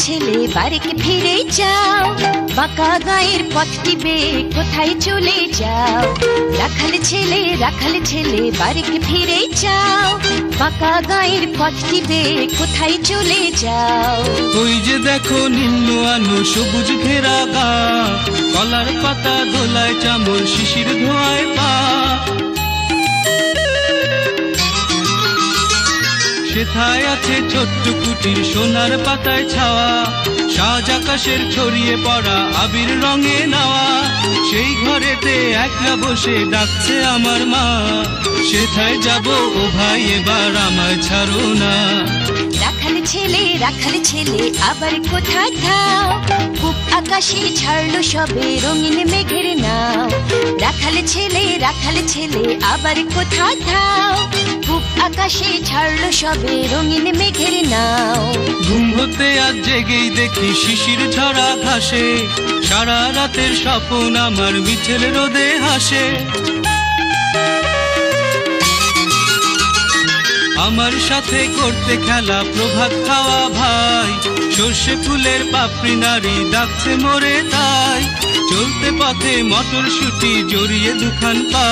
ছেলে বাড়িকে ফিরে যাও, বাঁকা গায়ের পথটি বেয়ে কোথায় চলে যাও। রাখাল ছেলে বাড়িকে ফিরে যাও, বাঁকা গায়ের পথটি বেয়ে কোথায় চলে যাও। ওই যে দেখো নিম্ন আলো সবুজ ঘেরা গা, কলার পাতা দোলায় চামর শিশির ধোয়ায় পা। সেথায় আছে ছোট্ট কুটির সোনার পাতায় ছাওয়া, সাজ আকাশের ছড়িয়ে পড়া আবির রঙে নাওয়া। সেই ঘরেতে একলা বসে ডাকছে আমার মা, সেথায় যাব ও ভাই এবার আমায় ছাড়ো না। রাখাল ছেলে আবার কোথায় থাও, খুব আকাশে ছাড়লো সবে রঙিন মেঘের নাও। রাখাল ছেলে আবার কোথায় থাও, খুব আকাশে ছাড়লো সবে রঙিন মেঘের নাও। ঘুম হতে আজ জেগেই দেখি শিশির ঝরা ঘাসে, সারা রাতের স্বপ্ন আমার মিছিল রোদে হাসে। আমার সাথে করতে খেলা প্রভাত খাওয়া ভাই, সর্ষে ফুলের পাপড়ি নারী ডাকছে মোরে তাই। চলতে পথে মটরশুঁটি জড়িয়ে দুখান পা,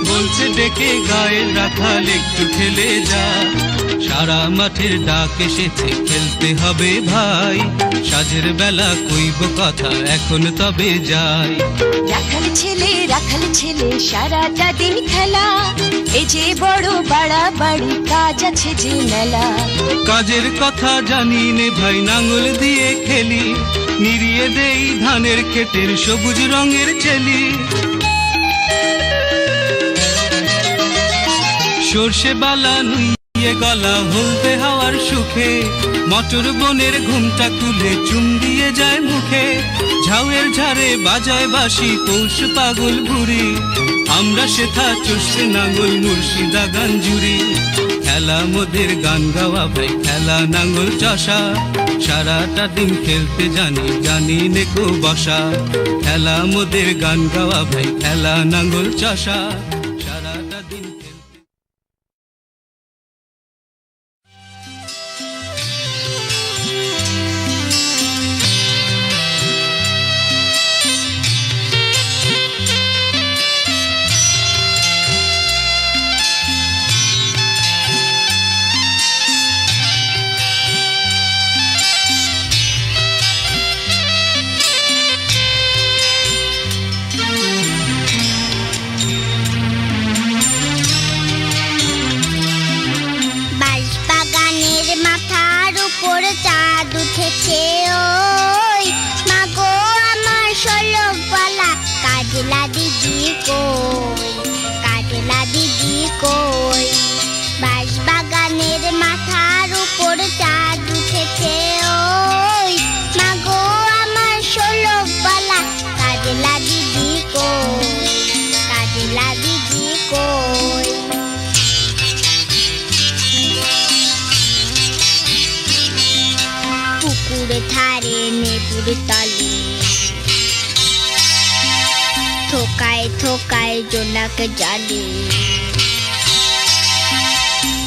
বলছে ডেকে গায়ের রাখাল একটু খেলে যা। সারা মাঠের ডাক এসেছে খেলতে হবে ভাই, সাজের বেলা কইব কথা এখন তবে যাই। রাখাল ছেলে সারাটা দিন খেলা, এই যে বড় বাড়াবাড়ি কাজ আছে যে মেলা। কাজের কথা জানি নে ভাই, নাঙল দিয়ে খেলি, নিড়িয়ে দেই ধানের ক্ষেতের সবুজ রঙের চেলি। সর্ষে বালা নুইয়ে গলা হলদে হাওয়ার সুখে, মটর বনের ঘুমটা খুলে চুম দিয়ে যায় মুখে। ঝাউয়ের ঝাড়ে বাজায় বাঁশি পৌষ পাগল ভুরি, আমরা সেথা চষছে নাঙল মুর্শিদা গান জুড়ি। খেলা মোদের গান গাওয়া ভাই, খেলা নাঙল চষা, সারাটা দিন খেলতে জানি নেকো বসা। খেলা মোদের গান গাওয়া ভাই, খেলা নাঙল চষা, সারাটা দিন খেলতে। চাঁদ উঠেছে ওই, মাগো আমার শোলক বলা কাজলা দিদি কই, কাজলা দিদি কই। বাঁশ বাগানের মাথার উপর চাঁদ উঠেছে ওই, মাগো আমার শোলক বলা কাজলা দিদি কই, কাজলা দিদি কই। পুকুরে ধারে নেবুর তলে, থোকায় থোকায় জোনাক জলে।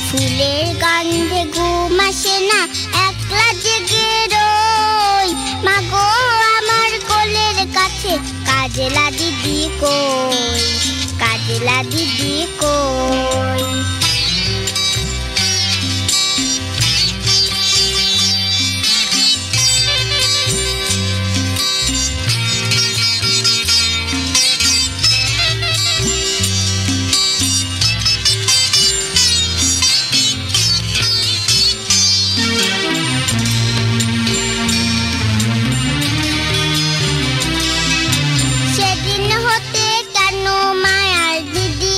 ফুলের গন্ধে ঘুম আসে না, একলা জেগে রই, মাগো আমার কোলের কাছে কাজলা দিদি কই, কাজলা দিদি কই। সেদিন হতে কেন মায়ার দিদি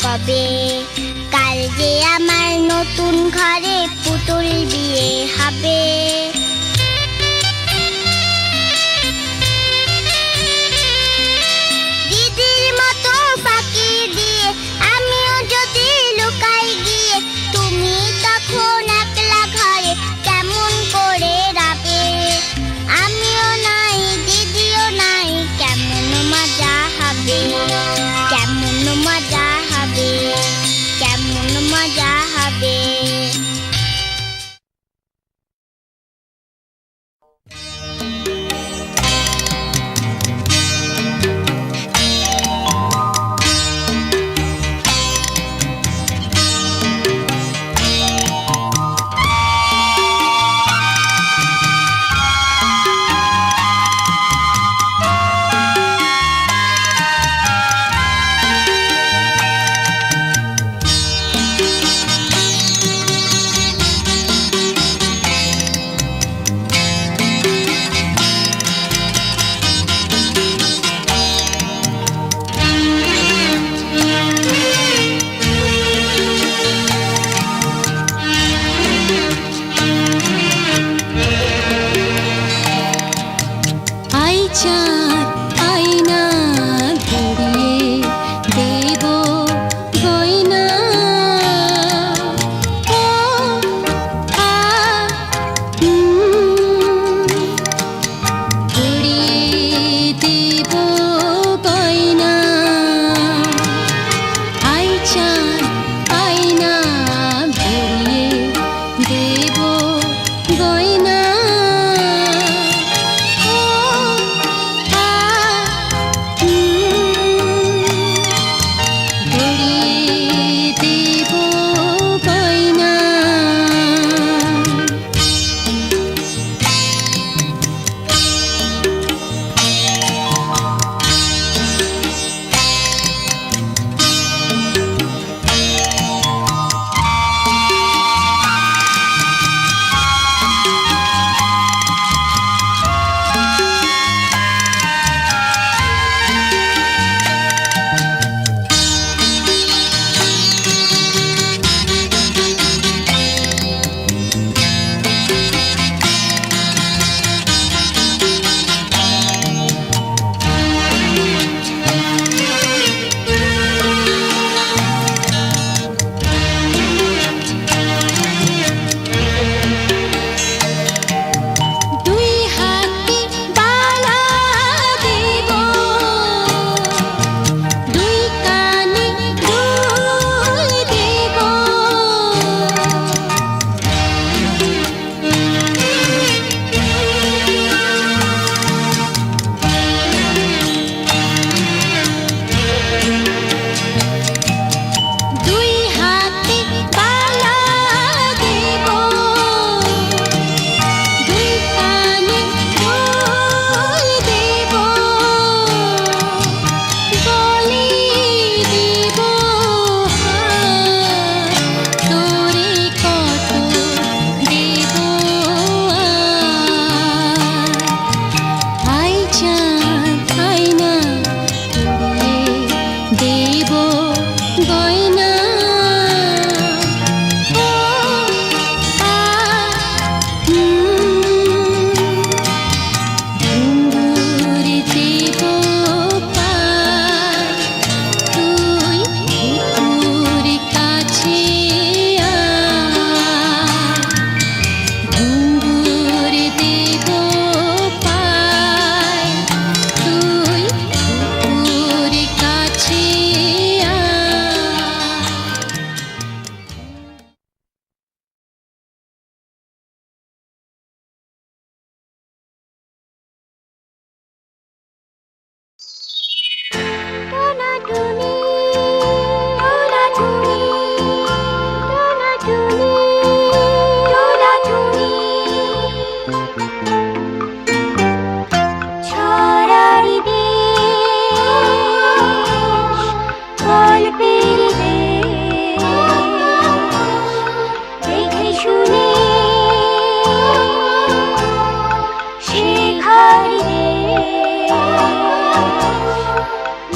কবে, কাল যে আমার নতুন ঘরে পুতুল বিয়ে হবে। দিদির মতো ফাঁকি দিয়ে আমিও যদি লুকাই গিয়ে, তুমি তখন একলা ঘরে কেমন করে রাবে। আমিও নাই দিদিও নাই, কেমন মজা হবে, কেমন মজা হবে, কেমন মজা হবে।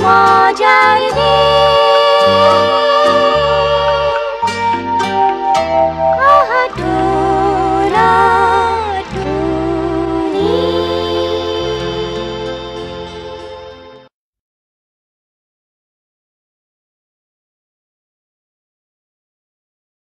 মজা